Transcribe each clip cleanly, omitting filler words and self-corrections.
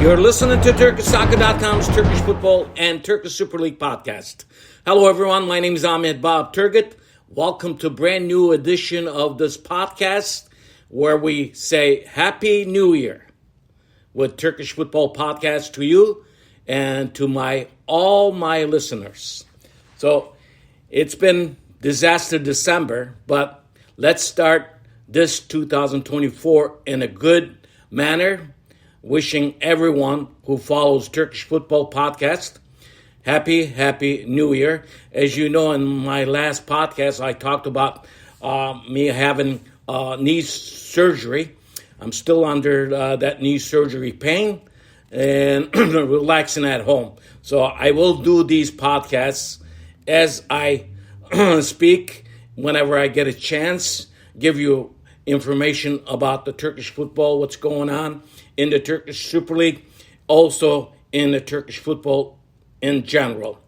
You're listening to TurkishSoccer.com's Turkish Football and Turkish Super League podcast. Hello, everyone. My name is Ahmet Turgut. Welcome to a brand new edition of this podcast where we say Happy New Year with Turkish Football podcast to you and to all my listeners. So it's been disaster December, but let's start this 2024 in a good manner. Wishing everyone who follows Turkish Football Podcast Happy New Year. As you know, in my last podcast, I talked about me having knee surgery. I'm still under that knee surgery pain and relaxing at home. So I will do these podcasts as I speak whenever I get a chance, give you information about the Turkish football, what's going on in the Turkish Super League, also in the Turkish football in general.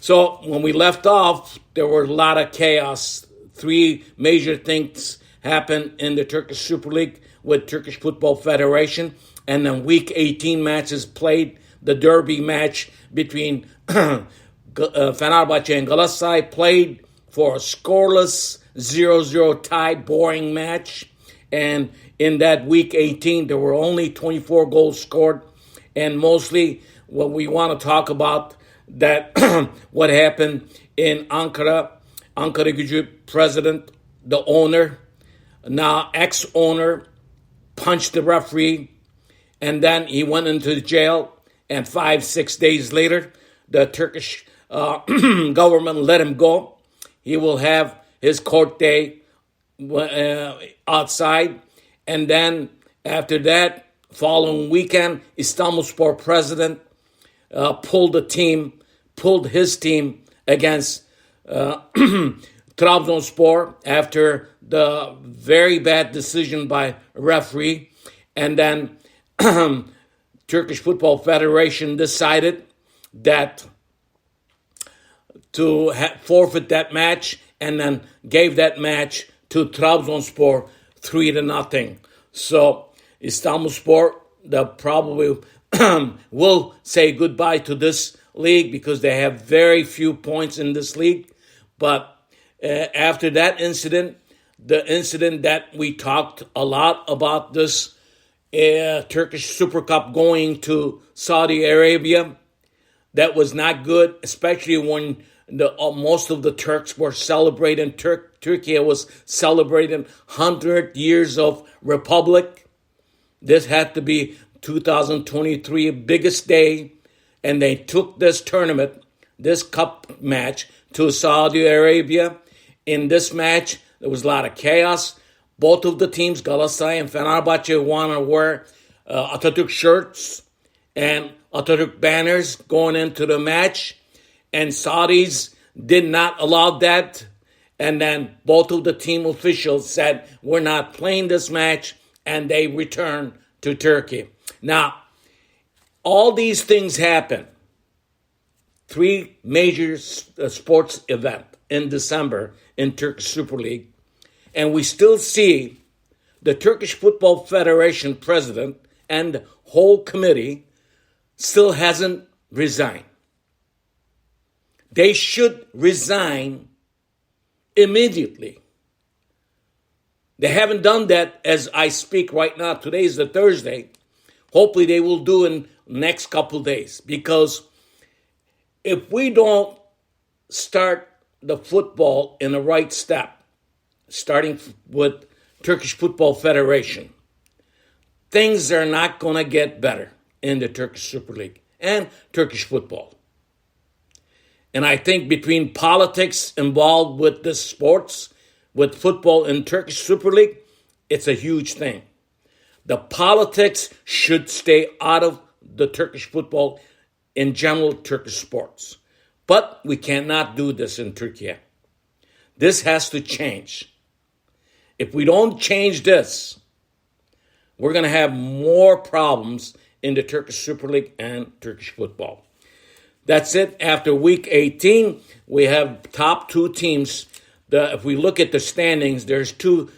So when we left off, there were a lot of chaos. Three major things happened in the Turkish Super League with Turkish Football Federation, and then Week 18 matches played. The derby match between Fenerbahçe and Galatasaray played for a scoreless 0-0 tie, boring match. And in that Week 18, there were only 24 goals scored. And mostly what we want to talk about that what happened in Ankara Gücü President, the owner, now ex-owner, punched the referee. And then he went into jail. And 5-6 days later, the Turkish government let him go. He will have his court day outside. And then after that, following weekend, Istanbulspor president pulled his team against Trabzonspor after the very bad decision by referee. And then Turkish Football Federation decided that to forfeit that match and then gave that match to Trabzonspor 3-0. So Istanbulspor, they probably will say goodbye to this league because they have very few points in this league. But after that incident, the incident that we talked a lot about, this Turkish Super Cup going to Saudi Arabia, that was not good, especially when most of the Turks were celebrating. Turkey was celebrating 100 years of republic. This had to be 2023 biggest day, and they took this tournament, this cup match, to Saudi Arabia. In this match, there was a lot of chaos. Both of the teams, Galatasaray and Fenerbahçe, want to wear Atatürk shirts and Atatürk banners going into the match. And Saudis did not allow that. And then both of the team officials said, we're not playing this match. And they returned to Turkey. Now, all these things happen. Three major sports events in December in Turkish Super League. And we still see the Turkish Football Federation president and the whole committee still hasn't resigned. They should resign immediately. They haven't done that as I speak right now. Today is the Thursday. Hopefully they will do in the next couple days. Because if we don't start the football in the right step, starting with Turkish Football Federation, things are not going to get better in the Turkish Super League and Turkish football. And I think between politics involved with this sports, with football in Turkish Super League, it's a huge thing. The politics should stay out of the Turkish football, in general, Turkish sports. But we cannot do this in Turkey. This has to change. If we don't change this, we're going to have more problems in the Turkish Super League and Turkish football. That's it. After Week 18, we have top two teams. If we look at the standings, there's two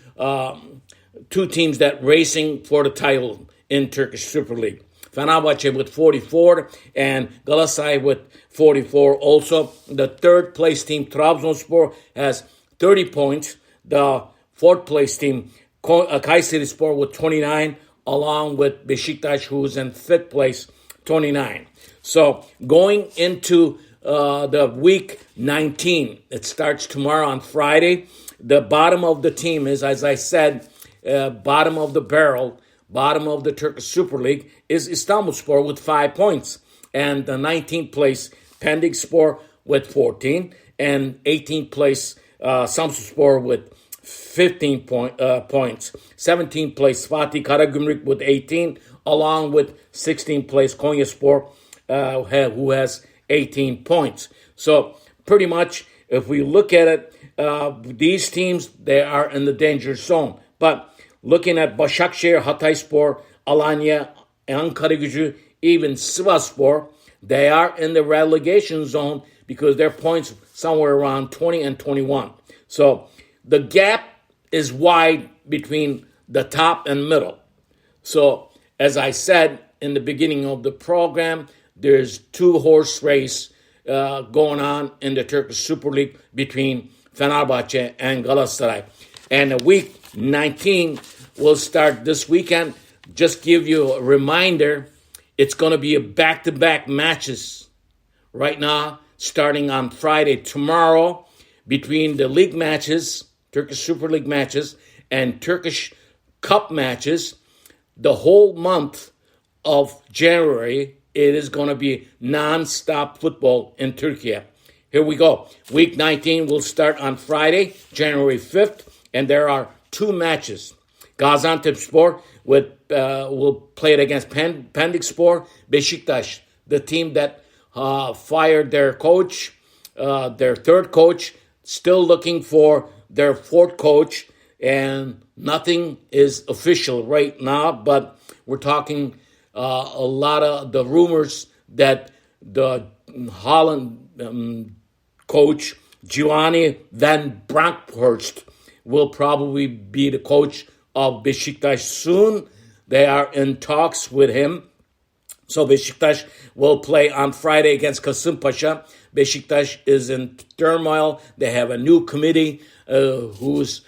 teams that racing for the title in Turkish Super League. Fenerbahçe with 44, and Galatasaray with 44 also. The third place team, Trabzonspor, has 30 points. The fourth place team, Kayserispor, with 29, along with Beşiktaş, who's in fifth place, 29. So going into the week 19, it starts tomorrow on Friday. The bottom of the team is, as I said, bottom of the barrel, bottom of the Turkish Super League is Istanbulspor with 5 points. And the 19th place, Pendikspor with 14. And 18th place, Samsunspor with 15 points. 17th place, Fatih Karagümrük with 18, along with 16th place, Konyaspor, who has 18 points. So pretty much, if we look at it, these teams, they are in the danger zone. But looking at Başakşehir, Hatayspor, Alanya, Ankaragücü, even Sivasspor, they are in the relegation zone because their points somewhere around 20 and 21. So the gap is wide between the top and middle. So as I said in the beginning of the program, there's 2-horse race going on in the Turkish Super League between Fenerbahçe and Galatasaray. And week 19 will start this weekend. Just give you a reminder, it's going to be a back-to-back matches right now, starting on Friday tomorrow, between the league matches, Turkish Super League matches, and Turkish Cup matches. The whole month of January, it is going to be non-stop football in Turkey. Here we go. Week 19 will start on Friday, January 5th, and there are 2 matches. Gaziantepspor will play it against Pendikspor. Beşiktaş, the team that fired their coach, their third coach, still looking for their fourth coach, and nothing is official right now, but we're talking a lot of the rumors that the Holland coach, Giovanni van Bronckhorst, will probably be the coach of Beşiktaş soon. They are in talks with him. So Beşiktaş will play on Friday against Kasımpaşa. Beşiktaş is in turmoil. They have a new committee who's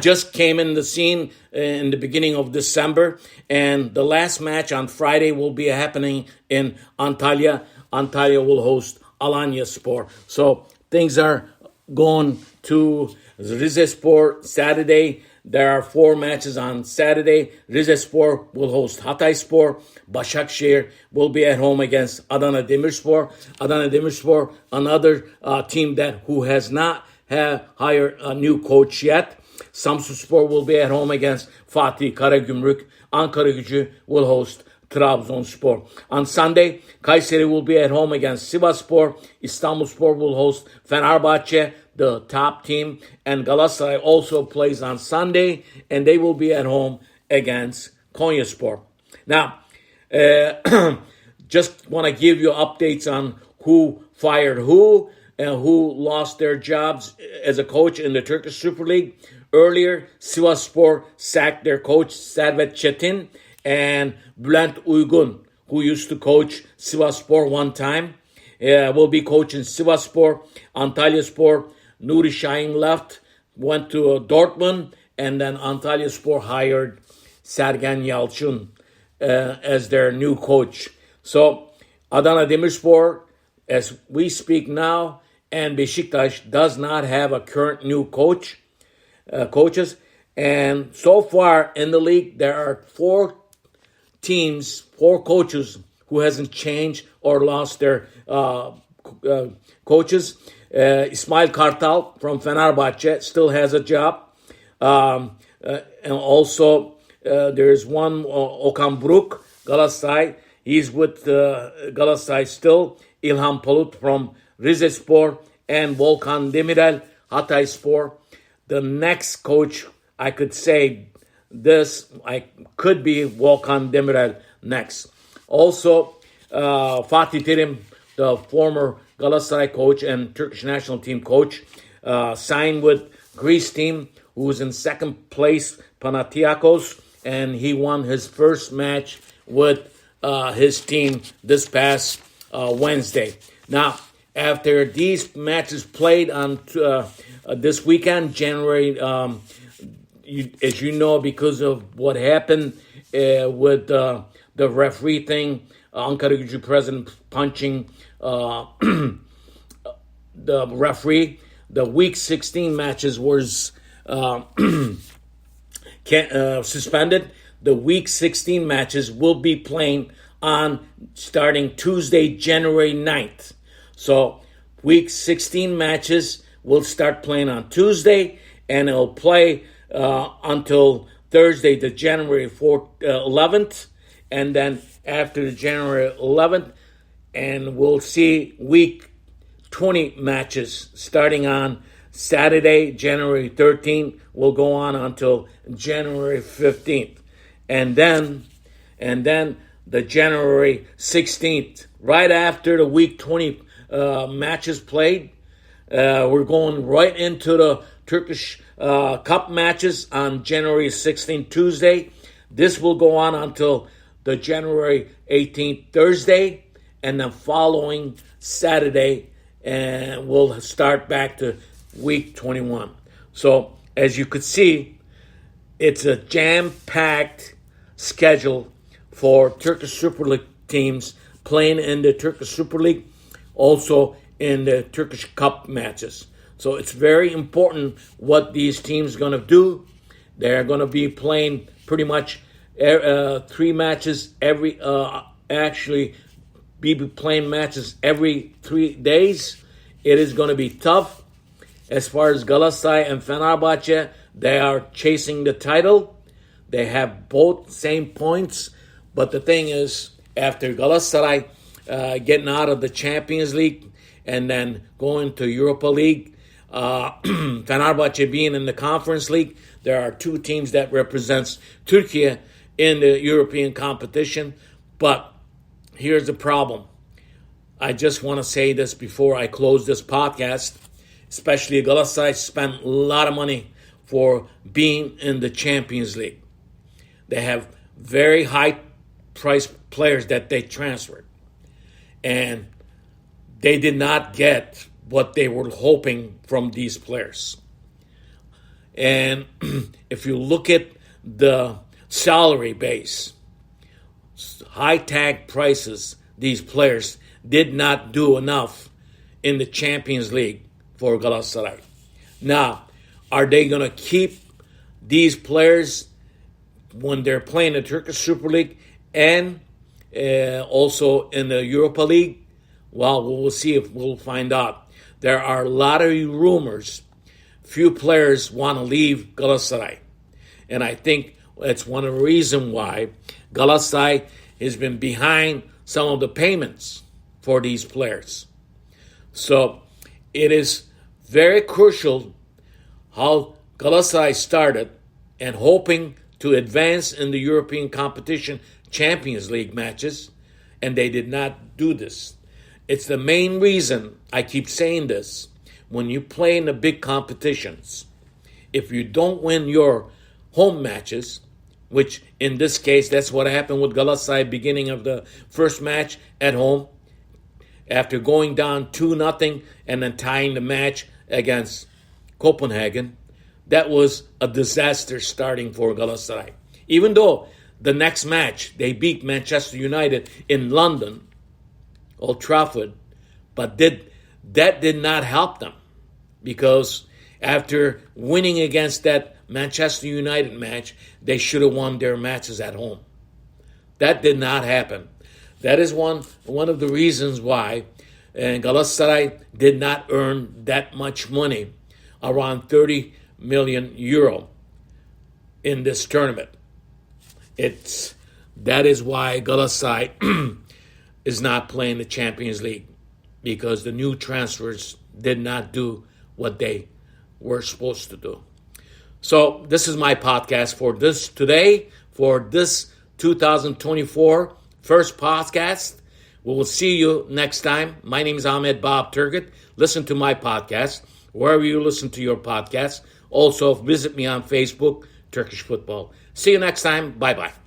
just came in the scene in the beginning of December. And the last match on Friday will be happening in Antalya. Antalya will host Alanyaspor. So things are going to Rizespor Saturday. There are 4 matches on Saturday. Rizespor will host Hatayspor. Başakşehir will be at home against Adana Demirspor. Adana Demirspor, another team who has not hired a new coach yet. Samsunspor will be at home against Fatih Karagümrük. Ankaragücü will host Trabzonspor. On Sunday, Kayseri will be at home against Sivasspor. Istanbulspor will host Fenerbahçe, the top team. And Galatasaray also plays on Sunday, and they will be at home against Konyaspor. Now, just want to give you updates on who fired who and who lost their jobs as a coach in the Turkish Super League. Earlier, Sivasspor sacked their coach, Servet Çetin, and Bülent Uygun, who used to coach Sivasspor one time, will be coaching Sivasspor. Antalyaspor, Nuri Şahin left, went to Dortmund, and then Antalyaspor hired Sergen Yalçın as their new coach. So Adana Demirspor, as we speak now, and Beşiktaş does not have a current new coaches. And so far in the league, there are 4 coaches who hasn't changed or lost their coaches. Ismail Kartal from Fenerbahçe still has a job. And also there's one, Okan Buruk, Galatasaray. He's with Galatasaray still. İlhan Palut from Rizespor and Volkan Demirel, Hatayspor. The next coach, I could say could be Volkan Demirel next. Also, Fatih Terim, the former Galatasaray coach and Turkish national team coach, signed with Greece team, who was in second place, Panathinaikos, and he won his first match with his team this past Wednesday. Now, after these matches played on this weekend, January, as you know, because of what happened with the referee thing, TFF President punching the referee, the Week 16 matches was suspended. The Week 16 matches will be playing on starting Tuesday, January 9th. So Week 16 matches will start playing on Tuesday, and it'll play until Thursday, the January 11th, and then after the January 11th, and we'll see Week 20 matches starting on Saturday, January 13th, will go on until January 15th. And then the January 16th, right after the Week 20 matches played, we're going right into the Turkish Cup matches on January 16th, Tuesday. This will go on until the January 18th, Thursday, and then following Saturday, and we'll start back to Week 21. So, as you could see, it's a jam-packed schedule for Turkish Super League teams playing in the Turkish Super League, also in the Turkish Cup matches. So it's very important what these teams are going to do. They're going to be playing pretty much 3 matches every, be playing matches every 3 days. It is going to be tough. As far as Galatasaray and Fenerbahce, they are chasing the title. They have both same points. But the thing is, after Galatasaray getting out of the Champions League and then going to Europa League, Fenerbahce being in the Conference League, there are 2 teams that represents Turkey in the European competition. But here's the problem. I just want to say this before I close this podcast. Especially Galatasaray spent a lot of money for being in the Champions League. They have very high priced players that they transferred. And they did not get what they were hoping from these players. And if you look at the salary base, high tag prices, these players did not do enough in the Champions League for Galatasaray. Now, are they going to keep these players when they're playing the Turkish Super League and also in the Europa League? Well, we'll see if we'll find out. There are a lot of rumors. Few players want to leave Galatasaray. And I think that's one of the reasons why Galatasaray has been behind some of the payments for these players. So it is very crucial how Galatasaray started and hoping to advance in the European competition Champions League matches, and they did not do this. It's the main reason I keep saying this. When you play in the big competitions, if you don't win your home matches, which in this case, that's what happened with Galatasaray beginning of the first match at home, after going down 2-0 and then tying the match against Copenhagen, that was a disaster starting for Galatasaray. Even though the next match, they beat Manchester United in London, Old Trafford, but that did not help them, because after winning against that Manchester United match, they should have won their matches at home. That did not happen. That is one of the reasons why Galatasaray did not earn that much money, around 30 million euro in this tournament. That is why Galatasaray is not playing the Champions League, because the new transfers did not do what they were supposed to do. So this is my podcast for this today, for this 2024 first podcast. We will see you next time. My name is Ahmet Bob Turgut. Listen to my podcast wherever you listen to your podcast. Also, visit me on Facebook, Turkish Football. See you next time. Bye-bye.